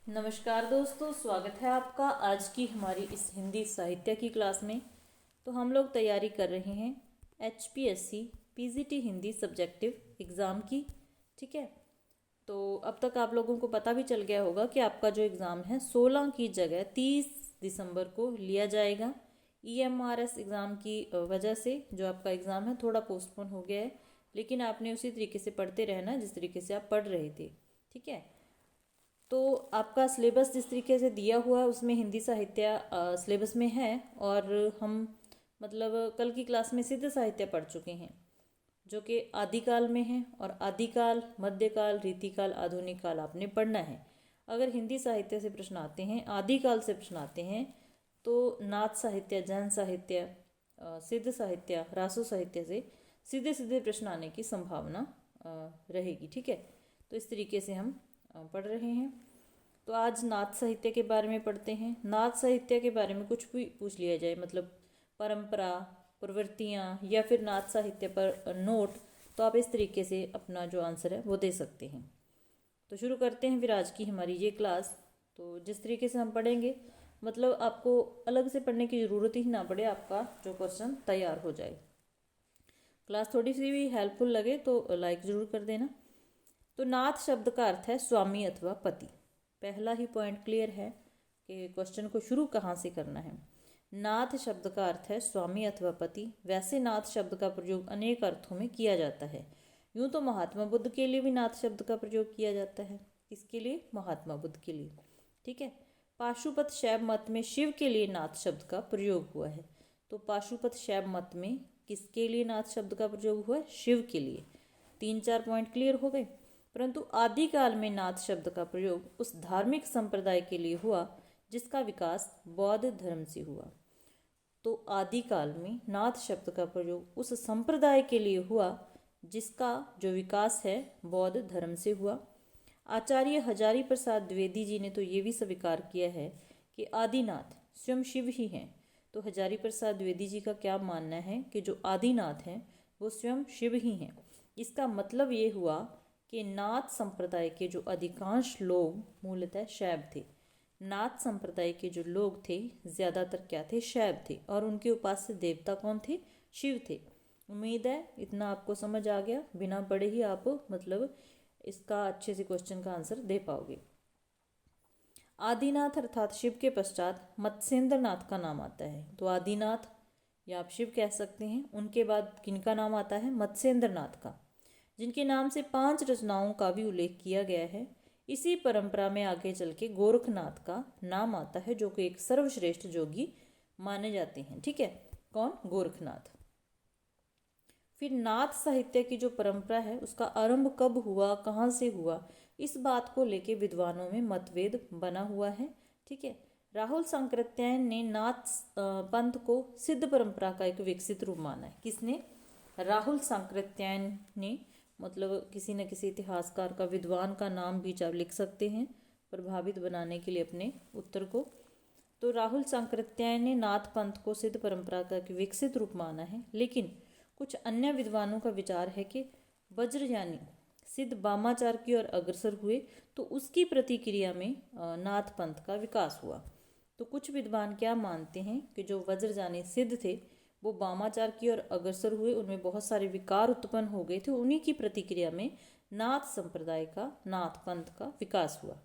नमस्कार दोस्तों, स्वागत है आपका आज की हमारी इस हिंदी साहित्य की क्लास में। तो हम लोग तैयारी कर रहे हैं HPSC PGT Hindi subjective exam की। ठीक है, तो अब तक आप लोगों को पता भी चल गया होगा कि आपका जो एग्ज़ाम है 16 की जगह 30 दिसंबर को लिया जाएगा। EMRS एग्ज़ाम की वजह से जो आपका एग्ज़ाम है थोड़ा पोस्टपोन हो गया है, लेकिन आपने उसी तरीके से पढ़ते रहना जिस तरीके से आप पढ़ रहे थे। ठीक है, तो आपका सिलेबस जिस तरीके से दिया हुआ है उसमें हिंदी साहित्य सिलेबस में है। और हम मतलब कल की क्लास में सिद्ध साहित्य पढ़ चुके हैं जो कि आदिकाल में है, और आदिकाल, मध्यकाल, रीतिकाल, आधुनिक काल आपने पढ़ना है। अगर हिंदी साहित्य से प्रश्न आते हैं, आदिकाल से प्रश्न आते हैं, तो नाथ साहित्य, जैन साहित्य, सिद्ध साहित्य, रासो साहित्य से सीधे सीधे प्रश्न आने की संभावना रहेगी। ठीक है, तो इस तरीके से हम पढ़ रहे हैं। तो आज नाथ साहित्य के बारे में पढ़ते हैं। नाथ साहित्य के बारे में कुछ भी पूछ लिया जाए, मतलब परंपरा, प्रवृत्तियाँ या फिर नाथ साहित्य पर नोट, तो आप इस तरीके से अपना जो आंसर है वो दे सकते हैं। तो शुरू करते हैं फिर आज की हमारी ये क्लास। तो जिस तरीके से हम पढ़ेंगे, मतलब आपको अलग से पढ़ने की ज़रूरत ही ना पड़े, आपका जो क्वेश्चन तैयार हो जाए। क्लास थोड़ी सी भी हेल्पफुल लगे तो लाइक ज़रूर कर देना। तो नाथ शब्द का अर्थ है स्वामी अथवा पति। पहला ही पॉइंट क्लियर है कि क्वेश्चन को शुरू कहाँ से करना है। नाथ शब्द का अर्थ है स्वामी अथवा पति। वैसे नाथ शब्द का प्रयोग अनेक अर्थों में किया जाता है। यूँ तो महात्मा बुद्ध के लिए भी नाथ शब्द का प्रयोग किया जाता है। किसके लिए? महात्मा बुद्ध के लिए। ठीक है, पाशुपत शैव मत में शिव के लिए नाथ शब्द का प्रयोग हुआ है। तो पाशुपत शैव मत में किसके लिए नाथ शब्द का प्रयोग हुआ है? शिव के लिए। 3-4 पॉइंट क्लियर हो गए। परंतु आदिकाल में नाथ शब्द का प्रयोग उस धार्मिक संप्रदाय के लिए हुआ जिसका विकास बौद्ध धर्म से हुआ। तो आदिकाल में नाथ शब्द का प्रयोग उस संप्रदाय के लिए हुआ जिसका जो विकास है बौद्ध धर्म से हुआ। आचार्य हजारी प्रसाद द्विवेदी जी ने तो ये भी स्वीकार किया है कि आदिनाथ स्वयं शिव ही हैं। तो हजारी प्रसाद द्विवेदी जी का क्या मानना है कि जो आदिनाथ हैं वो स्वयं शिव ही हैं। इसका मतलब ये हुआ कि नाथ संप्रदाय के जो अधिकांश लोग मूलतः शैव थे। नाथ संप्रदाय के जो लोग थे ज़्यादातर क्या थे? शैव थे, और उनके उपास्य देवता कौन थे? शिव थे। उम्मीद है इतना आपको समझ आ गया, बिना पढ़े ही आप मतलब इसका अच्छे से क्वेश्चन का आंसर दे पाओगे। आदिनाथ अर्थात शिव के पश्चात मत्स्येंद्र नाथ का नाम आता है। तो आदिनाथ या आप शिव कह सकते हैं, उनके बाद किनका नाम आता है? मत्स्येंद्र नाथ का, जिनके नाम से 5 रचनाओं का भी उल्लेख किया गया है। इसी परंपरा में आगे चल के गोरखनाथ का नाम आता है, जो कि एक सर्वश्रेष्ठ जोगी माने जाते हैं। ठीक है, कौन? गोरखनाथ। फिर नाथ साहित्य की जो परंपरा है उसका आरंभ कब हुआ, कहाँ से हुआ, इस बात को लेके विद्वानों में मतभेद बना हुआ है। ठीक है, राहुल सांकृत्यायन ने नाथ पंथ को सिद्ध परंपरा का एक विकसित रूप माना है। किसने? राहुल सांकृत्यायन ने, मतलब किसी न किसी इतिहासकार का, विद्वान का नाम भी आप लिख सकते हैं प्रभावित बनाने के लिए अपने उत्तर को। तो राहुल सांकृत्यायन ने नाथ पंथ को सिद्ध परंपरा का एक विकसित रूप माना है, लेकिन कुछ अन्य विद्वानों का विचार है कि वज्र यानी सिद्ध वामाचार की ओर अग्रसर हुए तो उसकी प्रतिक्रिया में नाथ पंथ का विकास हुआ। तो कुछ विद्वान क्या मानते हैं कि जो वज्र यानी सिद्ध थे वो वामाचार की ओर अग्रसर हुए, उनमें बहुत सारे विकार उत्पन्न हो गए थे, उन्हीं की प्रतिक्रिया में नाथ संप्रदाय का, नाथ पंथ का विकास हुआ।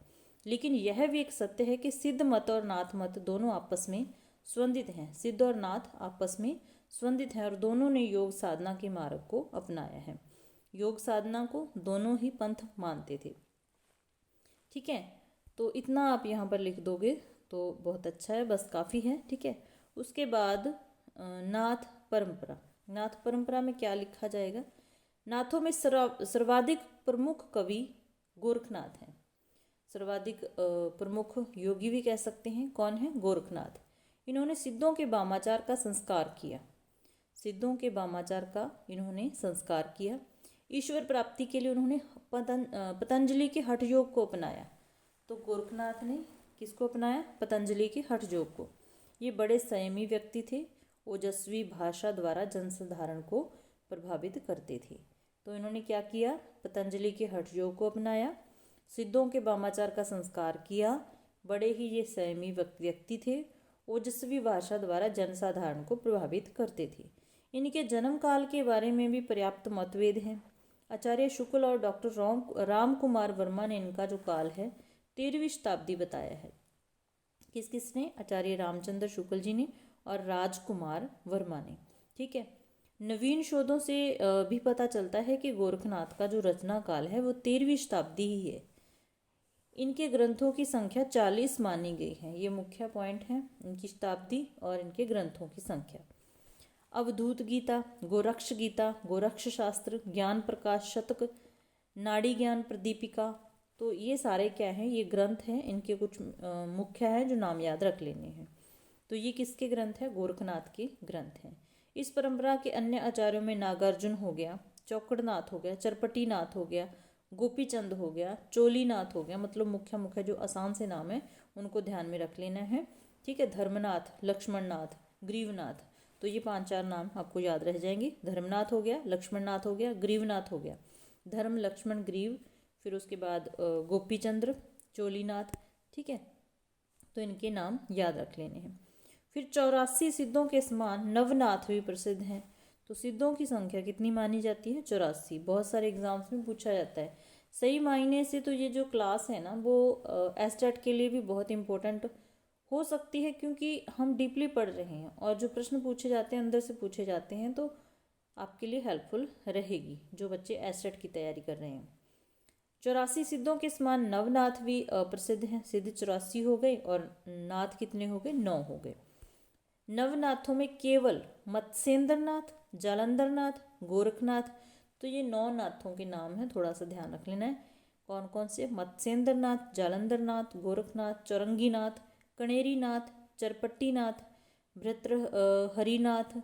लेकिन यह भी एक सत्य है कि सिद्ध मत और नाथ मत दोनों आपस में संबंधित हैं। सिद्ध और नाथ आपस में संबंधित हैं और दोनों ने योग साधना के मार्ग को अपनाया है। योग साधना को दोनों ही पंथ मानते थे। ठीक है, तो इतना आप यहाँ पर लिख दोगे तो बहुत अच्छा है, बस काफ़ी है। ठीक है, उसके बाद नाथ परंपरा। नाथ परंपरा में क्या लिखा जाएगा? नाथों में सर्वाधिक प्रमुख कवि गोरखनाथ हैं। सर्वाधिक प्रमुख योगी भी कह सकते हैं। कौन है? गोरखनाथ। इन्होंने सिद्धों के वामाचार का संस्कार किया। सिद्धों के वामाचार का इन्होंने संस्कार किया। ईश्वर प्राप्ति के लिए उन्होंने पतंजलि के हठ योग को अपनाया। तो गोरखनाथ ने किसको अपनाया? पतंजलि के हठ योग को। ये बड़े संयमी व्यक्ति थे, ओजस्वी भाषा द्वारा जनसाधारण को प्रभावित करते थे। तो इन्होंने क्या किया? पतंजलि के हठ योग को अपनाया। सिद्धों के वामाचार का संस्कार किया। बड़े ही ये संयमी व्यक्ति थे। ओजस्वी भाषा द्वारा जनसाधारण को प्रभावित करते थे। इनके जन्म काल के बारे में भी पर्याप्त मतभेद हैं। आचार्य शुक्ल और डॉक्टर राम कुमार वर्मा ने इनका जो काल है 13वीं शताब्दी बताया है। किस किसने? आचार्य रामचंद्र शुक्ल जी ने और राजकुमार वर्मा ने। ठीक है। नवीन शोधों से भी पता चलता है कि गोरखनाथ का जो रचना काल है वो 13वीं शताब्दी ही है। इनके ग्रंथों की संख्या 40 मानी गई है। ये मुख्य पॉइंट है, इनकी शताब्दी और इनके ग्रंथों की संख्या। अवधूत गीता, गोरक्ष गीता, गोरक्ष शास्त्र, ज्ञान प्रकाश शतक, नाड़ी ज्ञान प्रदीपिका, तो ये सारे क्या हैं? ये ग्रंथ हैं। इनके कुछ मुख्य हैं जो नाम याद रख लेने हैं। तो ये किसके ग्रंथ हैं? गोरखनाथ के ग्रंथ हैं। इस परंपरा के अन्य आचार्यों में नागार्जुन हो गया, चौकड़नाथ हो गया, चरपटीनाथ हो गया, गोपीचंद हो गया, चोलीनाथ हो गया। मतलब मुख्य मुख्य जो आसान से नाम है उनको ध्यान में रख लेना है। ठीक है। धर्मनाथ, लक्ष्मणनाथ, ग्रीवनाथ, तो ये 5-4 नाम आपको याद रह जाएंगे। धर्मनाथ हो गया, लक्ष्मणनाथ हो गया, ग्रीवनाथ हो गया। धर्म, लक्ष्मण, ग्रीव, फिर उसके बाद गोपीचंद्र, चोलीनाथ। ठीक है। तो इनके नाम याद रख लेने हैं। फिर 84 सिद्धों के समान नवनाथ भी प्रसिद्ध हैं। तो सिद्धों की संख्या कितनी मानी जाती है? 84। बहुत सारे एग्जाम्स में पूछा जाता है। सही मायने से तो ये जो क्लास है ना वो एस्टेट के लिए भी बहुत इंपॉर्टेंट हो सकती है, क्योंकि हम डीपली पढ़ रहे हैं और जो प्रश्न पूछे जाते हैं अंदर से पूछे जाते हैं, तो आपके लिए हेल्पफुल रहेगी जो बच्चे एस्टेट की तैयारी कर रहे हैं। 84 सिद्धों के समान नवनाथ भी प्रसिद्ध हैं। सिद्ध 84 हो गए और नाथ कितने हो गए? 9 हो गए। नवनाथों में केवल मत्स्येंद्रनाथ, जालंधरनाथ, गोरखनाथ, तो ये 9 नाथों के नाम हैं, थोड़ा सा ध्यान रख लेना है। कौन कौन से? मत्स्येंद्रनाथ, जालंधरनाथ, गोरखनाथ, चौरंगीनाथ, कणेरीनाथ, चरपट्टीनाथ, भृतृहरिनाथ,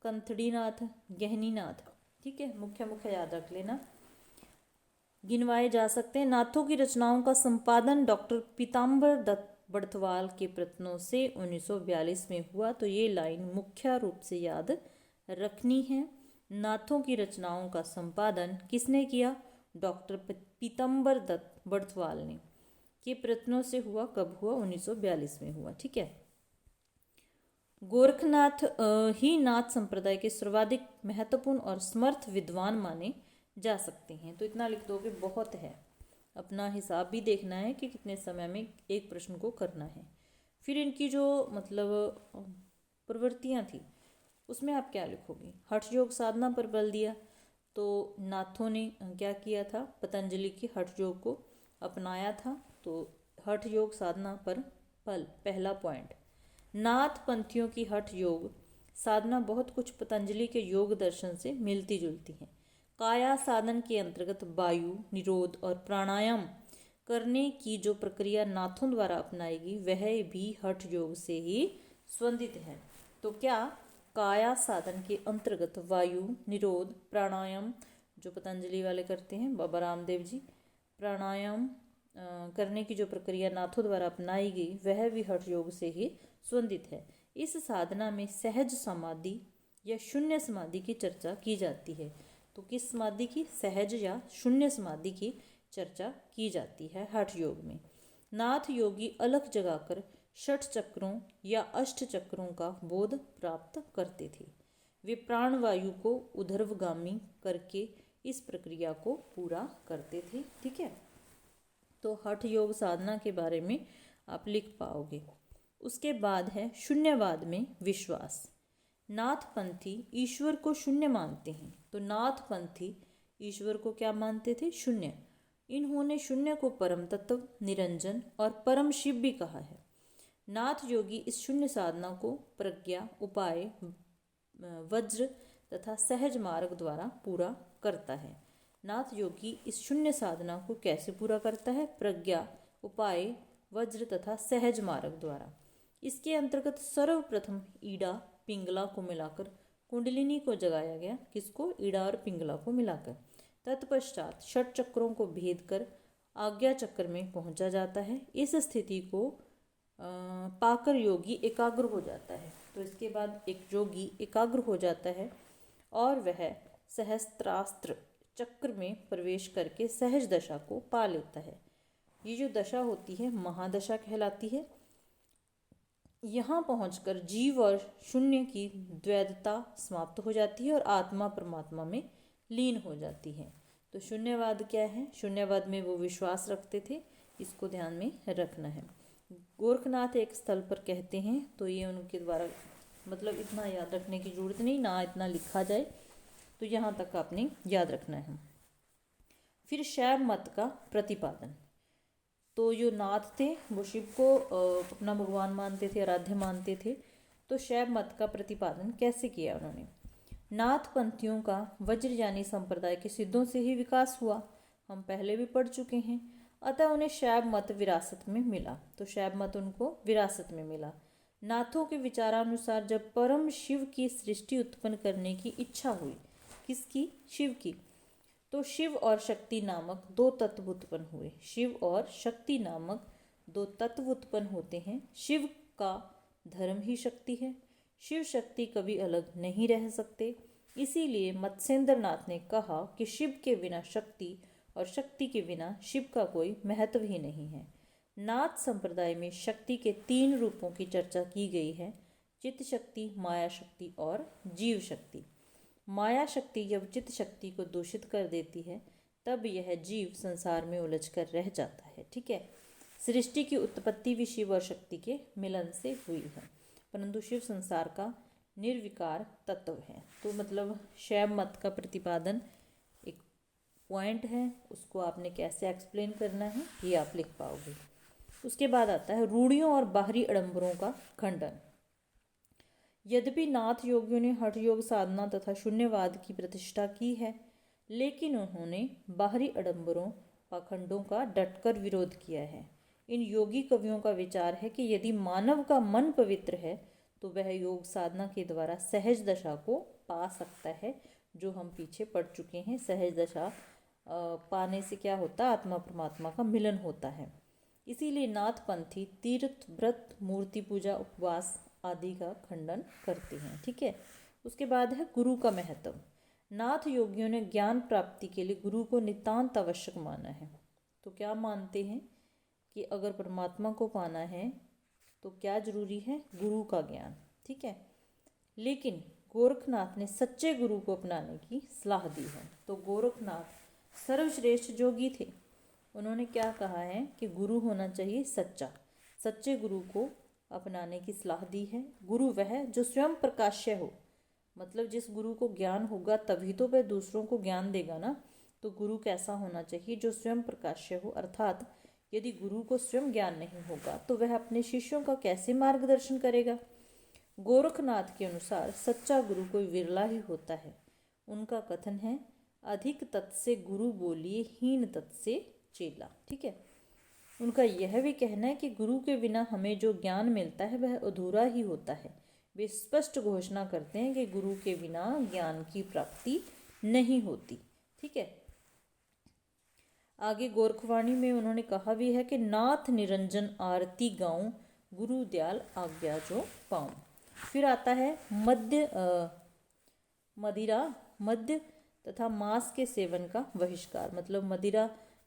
कंथड़ीनाथ, गहनीनाथ। ठीक है। मुख्य मुख्य याद रख लेना, गिनवाए जा सकते हैं। नाथों की रचनाओं का संपादन डॉक्टर पीताम्बर दत्त बड़थवाल के प्रयत्नों से 1942 में हुआ। तो ये लाइन मुख्य रूप से याद रखनी है। नाथों की रचनाओं का संपादन किसने किया? डॉक्टर पीताम्बर दत्त बड़थवाल ने के प्रयत्नों से हुआ। कब हुआ? 1942 में हुआ। ठीक है। गोरखनाथ ही नाथ संप्रदाय के सर्वाधिक महत्वपूर्ण और समर्थ विद्वान माने जा सकते हैं। तो इतना लिख दोगे, बहुत है। अपना हिसाब भी देखना है कि कितने समय में एक प्रश्न को करना है। फिर इनकी जो मतलब प्रवृत्तियां थी उसमें आप क्या लिखोगे? हठ योग साधना पर बल दिया। तो नाथों ने क्या किया था? पतंजलि की हठ योग को अपनाया था। तो हठ योग साधना पर बल, पहला पॉइंट। नाथ पंथियों की हठ योग साधना बहुत कुछ पतंजलि के योग दर्शन से मिलती जुलती है। काया साधन के अंतर्गत वायु निरोध और प्राणायाम करने की जो प्रक्रिया नाथों द्वारा अपनाएगी वह भी हठ योग से ही संबंधित है। तो क्या काया साधन के अंतर्गत वायु निरोध प्राणायाम जो पतंजलि वाले करते हैं, बाबा रामदेव जी, प्राणायाम करने की जो प्रक्रिया नाथों द्वारा अपनाई गई वह भी हठ योग से ही संबंधित है। इस साधना में सहज समाधि या शून्य समाधि की चर्चा की जाती है। तो किस समाधि की? सहज या शून्य समाधि की चर्चा की जाती है हठ योग में। नाथ योगी अलग जगाकर षट चक्रों या अष्ट चक्रों का बोध प्राप्त करते थे। वे प्राणवायु को ऊर्ध्वगामी करके इस प्रक्रिया को पूरा करते थे। ठीक है। तो हठ योग साधना के बारे में आप लिख पाओगे। उसके बाद है शून्यवाद में विश्वास। नाथपंथी ईश्वर को शून्य मानते हैं। तो नाथपंथी ईश्वर को क्या मानते थे? शून्य। इन्होंने शून्य को परम तत्व, निरंजन और परम शिव भी कहा है। नाथ योगी इस शून्य साधना को प्रज्ञा, उपाय, वज्र तथा सहज मार्ग द्वारा पूरा करता है। नाथ योगी इस शून्य साधना को कैसे पूरा करता है? प्रज्ञा, उपाय, वज्र तथा सहज मार्ग द्वारा। इसके अंतर्गत सर्वप्रथम ईड़ा पिंगला को मिलाकर कुंडलिनी को जगाया गया। किसको? ईड़ा और पिंगला को मिलाकर। तत्पश्चात षट चक्रों को भेद कर आज्ञा चक्र में पहुंचा जाता है। इस स्थिति को पाकर योगी एकाग्र हो जाता है। तो इसके बाद एक योगी एकाग्र हो जाता है और वह सहस्त्रास्त्र चक्र में प्रवेश करके सहज दशा को पा लेता है। ये जो दशा होती है महादशा कहलाती है। यहाँ पहुंचकर जीव और शून्य की द्वैतता समाप्त हो जाती है और आत्मा परमात्मा में लीन हो जाती है। तो शून्यवाद क्या है? शून्यवाद में वो विश्वास रखते थे, इसको ध्यान में रखना है। गोरखनाथ एक स्थल पर कहते हैं, तो ये उनके द्वारा मतलब इतना याद रखने की जरूरत नहीं, ना इतना लिखा जाए, तो यहाँ तक आपने याद रखना है। फिर शैव मत का प्रतिपादन। तो जो नाथ थे वो शिव को अपना भगवान मानते थे, आराध्य मानते थे। तो शैव मत का प्रतिपादन कैसे किया उन्होंने? नाथ पंथियों का वज्रयानी संप्रदाय के सिद्धों से ही विकास हुआ, हम पहले भी पढ़ चुके हैं। अतः उन्हें शैव मत विरासत में मिला। तो शैव मत उनको विरासत में मिला। नाथों के विचारानुसार जब परम शिव की सृष्टि उत्पन्न करने की इच्छा हुई, किसकी? शिव की, तो शिव और शक्ति नामक दो तत्व उत्पन्न हुए। शिव और शक्ति नामक दो तत्व उत्पन्न होते हैं। शिव का धर्म ही शक्ति है, शिव शक्ति कभी अलग नहीं रह सकते। इसीलिए मत्स्येंद्र नाथ ने कहा कि शिव के बिना शक्ति और शक्ति के बिना शिव का कोई महत्व ही नहीं है। नाथ संप्रदाय में शक्ति के 3 रूपों की चर्चा की गई है: चित्त शक्ति, माया शक्ति और जीव शक्ति। माया शक्ति जब चित्त शक्ति को दूषित कर देती है तब यह जीव संसार में उलझ कर रह जाता है। ठीक है, सृष्टि की उत्पत्ति भी शिव और शक्ति के मिलन से हुई है, परंतु शिव संसार का निर्विकार तत्व है। तो मतलब शैव मत का प्रतिपादन एक पॉइंट है, उसको आपने कैसे एक्सप्लेन करना है ये आप लिख पाओगे। उसके बाद आता है रूढ़ियों और बाहरी आडंबरों का खंडन। यद्यपि नाथ योगियों ने हठ योग साधना तथा शून्यवाद की प्रतिष्ठा की है, लेकिन उन्होंने बाहरी आडंबरों पाखंडों का डटकर विरोध किया है। इन योगी कवियों का विचार है कि यदि मानव का मन पवित्र है तो वह योग साधना के द्वारा सहज दशा को पा सकता है, जो हम पीछे पढ़ चुके हैं। सहज दशा पाने से क्या होता है? आत्मा परमात्मा का मिलन होता है। इसीलिए नाथ पंथी तीर्थ, व्रत, मूर्ति पूजा, उपवास आदि का खंडन करते हैं। ठीक है, उसके बाद है गुरु का महत्व। नाथ योगियों ने ज्ञान प्राप्ति के लिए गुरु को नितांत आवश्यक माना है। तो क्या मानते हैं कि अगर परमात्मा को पाना है तो क्या जरूरी है? गुरु का ज्ञान। ठीक है, लेकिन गोरखनाथ ने सच्चे गुरु को अपनाने की सलाह दी है। तो गोरखनाथ सर्वश्रेष्ठ जोगी थे। उन्होंने क्या कहा है कि गुरु होना चाहिए सच्चा। सच्चे गुरु को अपनाने की सलाह दी है। गुरु वह जो स्वयं प्रकाश्य हो, मतलब जिस गुरु को ज्ञान होगा तभी तो वह दूसरों को ज्ञान देगा ना। तो गुरु कैसा होना चाहिए? जो स्वयं प्रकाश्य हो, अर्थात यदि गुरु को स्वयं ज्ञान नहीं होगा तो वह अपने शिष्यों का कैसे मार्गदर्शन करेगा? गोरखनाथ के अनुसार सच्चा गुरु कोई विरला ही होता है। उनका कथन है, अधिक तत् से गुरु बोलिए, हीन तत् से चेला। ठीक है, उनका यह भी कहना है कि गुरु के बिना हमें जो ज्ञान मिलता है वह अधूरा ही होता है। वे स्पष्ट घोषणा करते हैं कि गुरु के बिना ज्ञान की प्राप्ति नहीं होती। ठीक है, आगे गोरखवाणी में उन्होंने कहा भी है कि नाथ निरंजन आरती गाऊं, गुरु दयाल आज्ञा जो पाऊं। फिर आता है मद्य तथा मांस के सेवन का बहिष्कार। मतलब मदिरा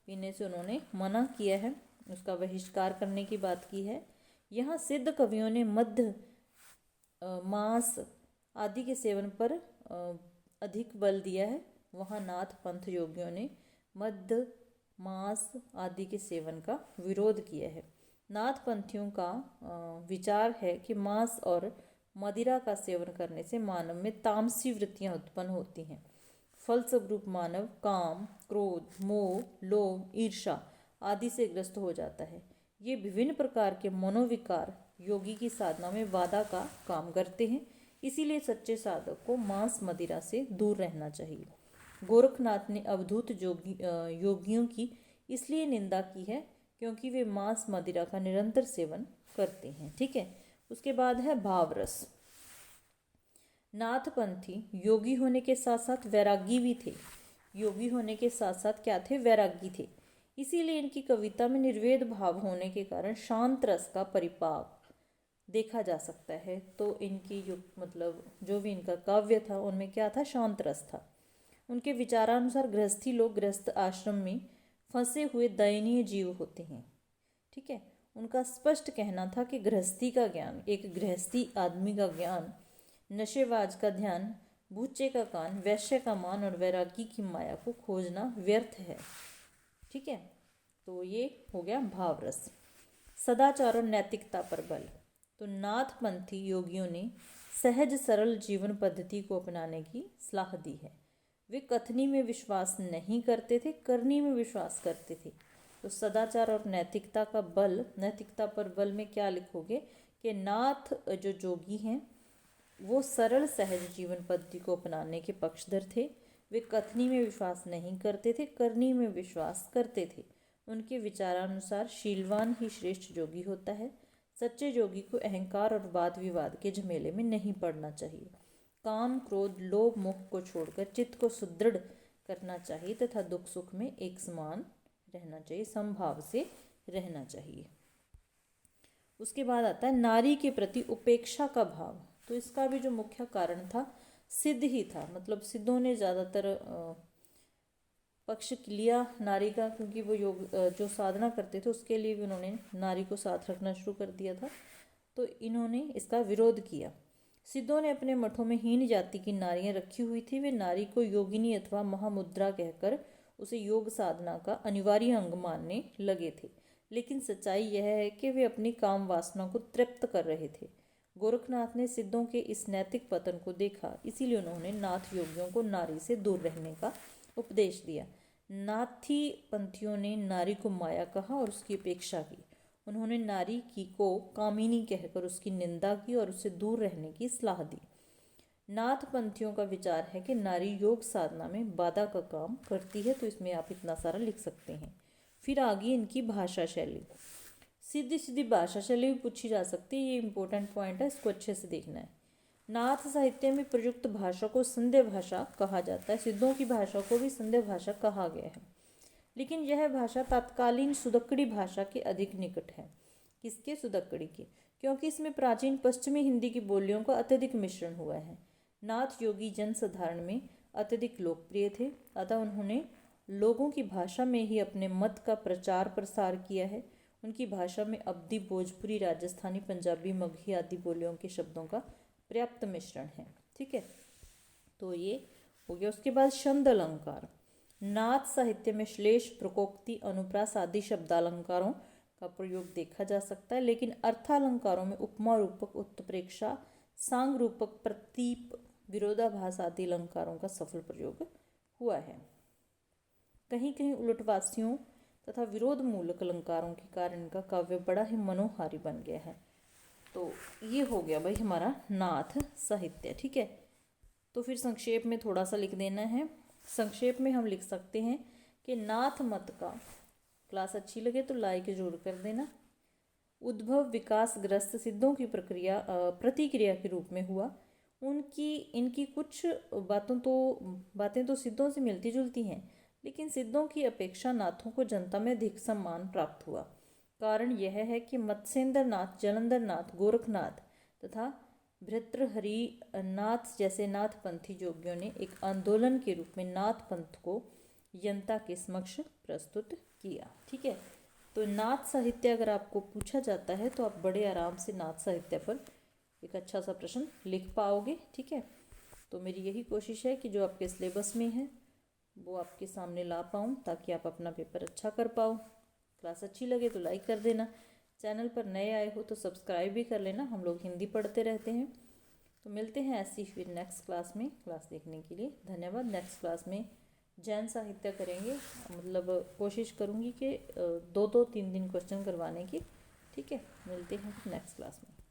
पीने से उन्होंने मना किया है, उसका बहिष्कार करने की बात की है। यहाँ सिद्ध कवियों ने मद्य, मांस आदि के सेवन पर अधिक बल दिया है। वहाँ नाथ पंथ योगियों ने मद्य, मांस आदि के सेवन का विरोध किया है। नाथ पंथियों का विचार है कि मांस और मदिरा का सेवन करने से मानव में तामसी वृत्तियां उत्पन्न होती हैं। फलस्वरूप मानव काम, क्रोध, मोह, लोभ, ईर्षा आदि से ग्रस्त हो जाता है। ये विभिन्न प्रकार के मनोविकार योगी की साधना में बाधा का काम करते हैं। इसीलिए सच्चे साधक को मांस मदिरा से दूर रहना चाहिए। गोरखनाथ ने अवधूत योगियों की इसलिए निंदा की है क्योंकि वे मांस मदिरा का निरंतर सेवन करते हैं। ठीक है, उसके बाद है भावरस। नाथपंथी योगी होने के साथ साथ वैरागी भी थे। योगी होने के साथ साथ क्या थे? वैरागी थे। इसीलिए इनकी कविता में निर्वेद भाव होने के कारण शांत रस का परिपाक देखा जा सकता है। तो इनकी जो भी इनका काव्य था उनमें क्या था? शांत रस था। उनके विचारानुसार गृहस्थी लोग गृहस्थ आश्रम में फंसे हुए दयनीय जीव होते हैं। ठीक है, उनका स्पष्ट कहना था कि गृहस्थी का ज्ञान, एक गृहस्थी आदमी का ज्ञान, नशेबाज का ध्यान, बूचे का कान, वैश्य का मान और वैरागी की माया को खोजना व्यर्थ है। ठीक है, तो ये हो गया भाव रस। सदाचार और नैतिकता पर बल। तो नाथपंथी योगियों ने सहज सरल जीवन पद्धति को अपनाने की सलाह दी है। वे कथनी में विश्वास नहीं करते थे, करनी में विश्वास करते थे। तो सदाचार और नैतिकता का बल, नैतिकता पर बल में क्या लिखोगे कि नाथ जो जोगी हैं वो सरल सहज जीवन पद्धति को अपनाने के पक्षधर थे। वे कथनी में विश्वास नहीं करते थे, करनी में विश्वास करते थे। उनके विचारानुसार शीलवान ही श्रेष्ठ जोगी होता है। सच्चे जोगी को अहंकार और वाद विवाद के झमेले में नहीं पड़ना चाहिए। काम, क्रोध, लोभ, मोह को छोड़कर चित्त को सुदृढ़ करना चाहिए तथा दुख सुख में एक समान रहना चाहिए, समभाव से रहना चाहिए। उसके बाद आता है नारी के प्रति उपेक्षा का भाव। तो इसका भी जो मुख्य कारण था सिद्ध ही था, मतलब सिद्धों ने ज़्यादातर पक्ष लिया नारी का, क्योंकि वो योग जो साधना करते थे उसके लिए भी उन्होंने नारी को साथ रखना शुरू कर दिया था, तो इन्होंने इसका विरोध किया। सिद्धों ने अपने मठों में हीन जाति की नारियां रखी हुई थी। वे नारी को योगिनी अथवा महामुद्रा कहकर उसे योग साधना का अनिवार्य अंग मानने लगे थे, लेकिन सच्चाई यह है कि वे अपनी काम वासना को तृप्त कर रहे थे। गोरखनाथ ने सिद्धों के इस नैतिक पतन को देखा, इसीलिए उन्होंने नाथ योगियों को नारी से दूर रहने का उपदेश दिया। नाथी पंथियों ने नारी को माया कहा और उसकी उपेक्षा की। उन्होंने नारी की को कामिनी कहकर उसकी निंदा की और उससे दूर रहने की सलाह दी। नाथ पंथियों का विचार है कि नारी योग साधना में बाधा का काम करती है, तो इसमें आप इतना सारा लिख सकते हैं। फिर आगे इनकी भाषा शैली, सीधी सीधी भाषा शैली भी पूछी जा सकती है, ये इंपॉर्टेंट पॉइंट है, इसको अच्छे से देखना है। नाथ साहित्य में प्रयुक्त भाषा को संध्या भाषा कहा जाता है। सिद्धों की भाषा को भी संध्या भाषा कहा गया है, लेकिन यह भाषा तत्कालीन सुदक्कड़ी भाषा के अधिक निकट है। किसके? सुदक्कड़ी के, क्योंकि इसमें प्राचीन पश्चिमी हिंदी की बोलियों का अत्यधिक मिश्रण हुआ है। नाथ योगी जनसाधारण में अत्यधिक लोकप्रिय थे, अतः उन्होंने लोगों की भाषा में ही अपने मत का प्रचार प्रसार किया है। उनकी भाषा में अवधी, भोजपुरी, राजस्थानी, पंजाबी, मगही आदि बोलियों के शब्दों का पर्याप्त मिश्रण है। ठीक है, तो ये हो गया। उसके बाद छंद अलंकार। नाथ साहित्य में श्लेष, प्रकोक्ति, अनुप्रास आदि शब्दालंकारों का प्रयोग देखा जा सकता है, लेकिन अर्थालंकारों में उपमा रूपक, उत्प्रेक्षा, सांग रूपक, प्रतीप, विरोधाभास आदि अलंकारों का सफल प्रयोग हुआ है। कहीं कहीं उलटवासियों तथा विरोध मूलक अलंकारों के कारण इनका काव्य बड़ा ही मनोहारी बन गया है। तो ये हो गया भाई हमारा नाथ साहित्य। ठीक है, तो फिर संक्षेप में थोड़ा सा लिख देना है। संक्षेप में हम लिख सकते हैं कि नाथ मत का, क्लास अच्छी लगे तो लाइक जरूर कर देना, उद्भव विकासग्रस्त सिद्धों की प्रतिक्रिया के रूप में हुआ। इनकी कुछ बातें तो सिद्धों से मिलती जुलती हैं, लेकिन सिद्धों की अपेक्षा नाथों को जनता में अधिक सम्मान प्राप्त हुआ। कारण यह है कि मत्स्येंद्र नाथ, जलंधर नाथ, गोरखनाथ तथा भृतृहरि नाथ जैसे नाथपंथी योगियों ने एक आंदोलन के रूप में नाथ पंथ को जनता के समक्ष प्रस्तुत किया। ठीक है, तो नाथ साहित्य अगर आपको पूछा जाता है तो आप बड़े आराम से नाथ साहित्य पर एक अच्छा सा प्रश्न लिख पाओगे। ठीक है, तो मेरी यही कोशिश है कि जो आपके सिलेबस में है वो आपके सामने ला पाऊँ, ताकि आप अपना पेपर अच्छा कर पाओ। क्लास अच्छी लगे तो लाइक कर देना, चैनल पर नए आए हो तो सब्सक्राइब भी कर लेना। हम लोग हिंदी पढ़ते रहते हैं। तो मिलते हैं ऐसी फिर नेक्स्ट क्लास में। क्लास देखने के लिए धन्यवाद। नेक्स्ट क्लास में जैन साहित्य करेंगे, मतलब कोशिश करूँगी कि 2-3 दिन क्वेश्चन करवाने की। ठीक है, मिलते हैं नेक्स्ट क्लास में।